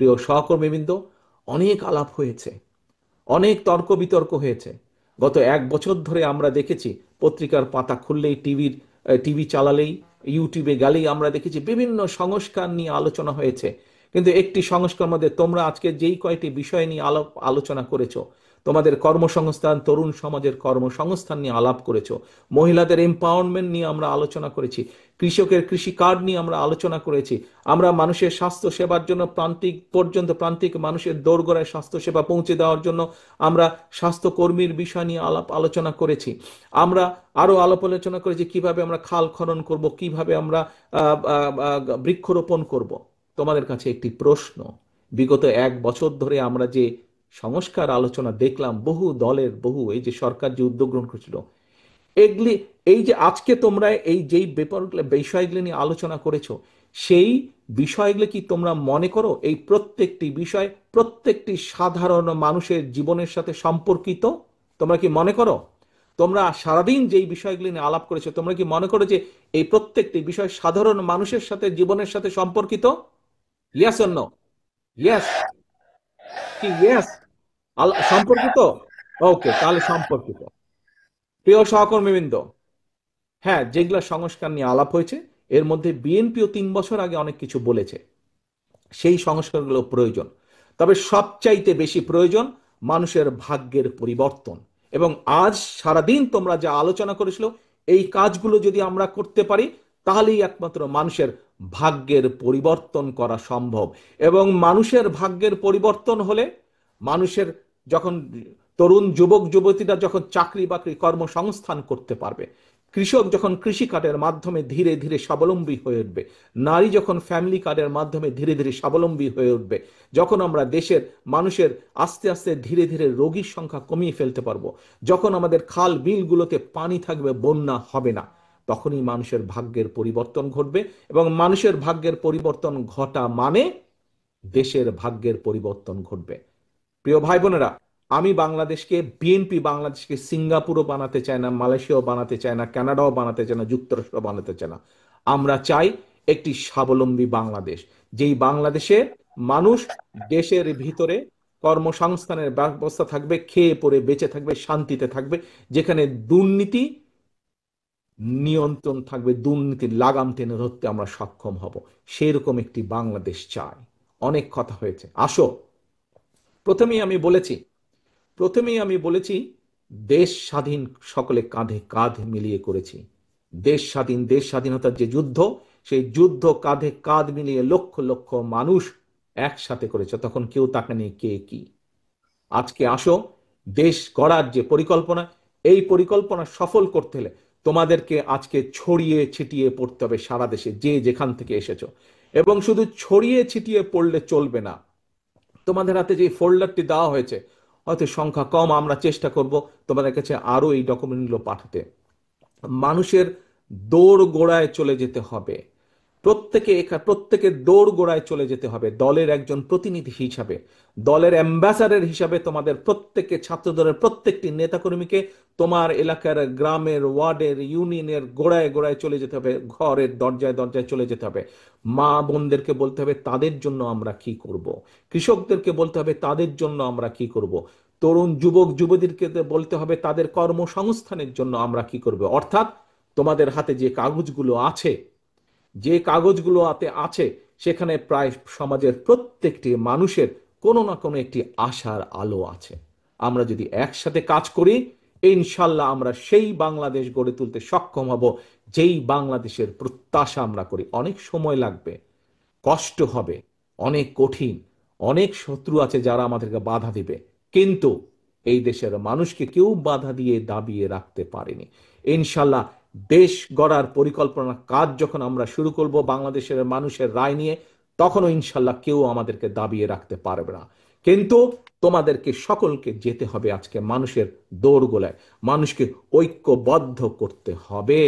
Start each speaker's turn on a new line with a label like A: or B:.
A: প্রিয় সহকর্মীবৃন্দ, অনেক আলাপ হয়েছে, অনেক তর্ক বিতর্ক হয়েছে। গত 1 বছর ধরে আমরা দেখেছি, পত্রিকার পাতা খুললেই, টিভি চালালেই, ইউটিউবে গেলেই আমরা দেখেছি বিভিন্ন সংস্কার নিয়ে আলোচনা হয়েছে। কিন্তু একটি সংস্কার মধ্যে তোমরা আজকে যেই কয়টি বিষয় নিয়ে আলোচনা করেছো, তোমাদের কর্মসংস্থান, তরুণ সমাজের কর্মসংস্থান নিয়ে আলাপ করেছো, মহিলাদের এম্পাওয়ারমেন্ট নিয়ে আমরা আলোচনা করেছি, কৃষকের কৃষি কার্ড নিয়ে আমরা আলোচনা করেছি, আমরা মানুষের স্বাস্থ্য সেবার জন্য প্রান্তিক মানুষের দোরগোড়ায় স্বাস্থ্য সেবা পৌঁছে দেওয়ার জন্য আমরা স্বাস্থ্যকর্মীর বিষয় নিয়ে আলোচনা করেছি। আমরা আরো আলোচনা করেছি কিভাবে আমরা খাল খনন করব, কিভাবে আমরা বৃক্ষরোপণ করব। তোমাদের কাছে একটি প্রশ্ন, বিগত 1 বছর ধরে আমরা যে সংস্কার আলোচনা দেখলাম, বহু দলের, এই যে সরকার যে উদ্যোগ গ্রহণ করেছিল, এগুলি, এই যে আজকে তোমরা এই যেই বিষয়গুলো নিয়ে আলোচনা করেছো, সেই বিষয়গুলো কি তোমরা মনে করো এই প্রত্যেকটি বিষয় প্রত্যেকটি সাধারণ মানুষের জীবনের সাথে সম্পর্কিত? তোমরা কি মনে করো, তোমরা সারাদিন যেই বিষয়গুলি নিয়ে আলাপ করেছো, তোমরা কি মনে করো যে এই প্রত্যেকটি বিষয় সাধারণ মানুষের সাথে, জীবনের সাথে সম্পর্কিত? Yes or no? ইয়েস কি ইয়েস? সম্পর্কিত? ওকে, তাহলে সম্পর্কিত। প্রিয় সহকর্মীবৃন্দ, হ্যাঁ, যেগুলো সংস্কার নিয়ে আলাপ হয়েছে, এর মধ্যে বিএনপিও 3 বছর আগে অনেক কিছু বলেছে, সেই সংস্কারগুলো প্রয়োজন। তবে সবচাইতে বেশি প্রয়োজন মানুষের ভাগ্যের পরিবর্তন। এবং আজ সারাদিন তোমরা যা আলোচনা করেছিল, এই কাজগুলো যদি আমরা করতে পারি, তাহলেই একমাত্র মানুষের ভাগ্যের পরিবর্তন করা সম্ভব। এবং মানুষের ভাগ্যের পরিবর্তন হলে, মানুষের যখন তরুণ যুবক যুবতীরা যখন চাকরি বাকরি কর্মসংস্থান করতে পারবে, কৃষক যখন কৃষি কার্ডের মাধ্যমে ধীরে ধীরে স্বাবলম্বী হয়ে উঠবে, নারী যখন ফ্যামিলি কার্ডের মাধ্যমে ধীরে ধীরে স্বাবলম্বী হয়ে উঠবে, যখন আমরা দেশের মানুষের আস্তে আস্তে ধীরে ধীরে রোগীর সংখ্যা কমিয়ে ফেলতে পারবো, যখন আমাদের খাল বিলগুলোতে পানি থাকবে, বন্যা হবে না, তখনই মানুষের ভাগ্যের পরিবর্তন ঘটবে। এবং মানুষের ভাগ্যের পরিবর্তন ঘটা মানে দেশের ভাগ্যের পরিবর্তন ঘটবে। প্রিয় ভাই বোনেরা, বিএনপি বাংলাদেশকে সিঙ্গাপুরও বানাতে চায় না, মালয়েশিয়াও বানাতে চায় না, কানাডাও বানাতে চায় না, যুক্তরাষ্ট্র বানাতে চায় না। আমরা চাই একটি স্বাবলম্বী বাংলাদেশ, যেই বাংলাদেশে মানুষ দেশের ভিতরে কর্মসংস্থানের ব্যবস্থা থাকবে, খেয়ে পরে বেঁচে থাকবে, শান্তিতে থাকবে, যেখানে দুর্নীতি নিয়ন্ত্রণ থাকবে, দুর্নীতির লাগাম টেনে ধরতে আমরা সক্ষম হব। সেরকম একটি বাংলাদেশ চাই। অনেক কথা হয়েছে, আসো। প্রথমেই আমি বলেছি দেশ স্বাধীন সকলে কাঁধে কাঁধ মিলিয়ে করেছি। দেশ স্বাধীনতার যে যুদ্ধ, সেই যুদ্ধ কাঁধে কাঁধ মিলিয়ে লক্ষ লক্ষ মানুষ একসাথে করেছে, তখন কেউ তাকে নিয়ে কে কি। আজকে আসো, দেশ গড়ার যে পরিকল্পনা, এই পরিকল্পনা সফল করতে হলে তোমাদেরকে আজকে ছড়িয়ে ছিটিয়ে পড়তে হবে সারা দেশে, যে যেখান থেকে এসেছো। এবং শুধু ছড়িয়ে ছিটিয়ে পড়লে চলবে না, তোমাদের হাতে যে ফোল্ডারটি দেওয়া হয়েছে, হয়তো সংখ্যা কম, আমরা চেষ্টা করব তোমাদের কাছে আরো এই ডকুমেন্টগুলো পাঠাতে। মানুষের দৌড় গোড়ায় চলে যেতে হবে, প্রত্যেকের দৌড় গোড়ায় চলে যেতে হবে, দলের একজন প্রতিনিধি হিসাবে, দলের অ্যাম্বাসাডার হিসাবে। তোমাদের প্রত্যেককে, ছাত্র দলের প্রত্যেকটি নেতাকর্মীকে তোমার এলাকার, গ্রামের, ওয়ার্ডের, ইউনিয়নের গোড়ায় গোড়ায় চলে যেতে হবে, ঘরের দরজায় দরজায় চলে যেতে হবে। মা বোনদেরকে বলতে হবে তাদের জন্য আমরা কি করব, কৃষকদেরকে বলতে হবে তাদের জন্য আমরা কি করব, তরুণ যুবক যুবতীদেরকে বলতে হবে তাদের কর্মসংস্থানের জন্য আমরা কি করব। অর্থাৎ তোমাদের হাতে যে কাগজগুলো হাতে আছে, সেখানে প্রায় সমাজের প্রত্যেকটি মানুষের কোনো না কোনো একটি আশার আলো আছে। আমরা যদি একসাথে কাজ করি, ইনশাল্লাহ আমরা সেই বাংলাদেশ গড়ে তুলতে সক্ষম হব, যেই বাংলাদেশের প্রত্যাশা আমরা করি। অনেক সময় লাগবে, কষ্ট হবে, অনেক কঠিন, অনেক শত্রু আছে যারা আমাদেরকে বাধা দিবে, কিন্তু এই দেশের মানুষকে কেউ বাধা দিয়ে দাবিয়ে রাখতে পারেনি। ইনশাল্লাহ দেশ গড়ার পরিকল্পনা কাজ যখন আমরা শুরু করব বাংলাদেশের মানুষের রায় নিয়ে, তখনও ইনশাল্লাহ কেউ আমাদেরকে দাবিয়ে রাখতে পারবে না। কিন্তু তোমাদেরকে সকলকে যেতে হবে আজকে মানুষের দোরগোড়ায়, মানুষকে ঐক্যবদ্ধ করতে হবে।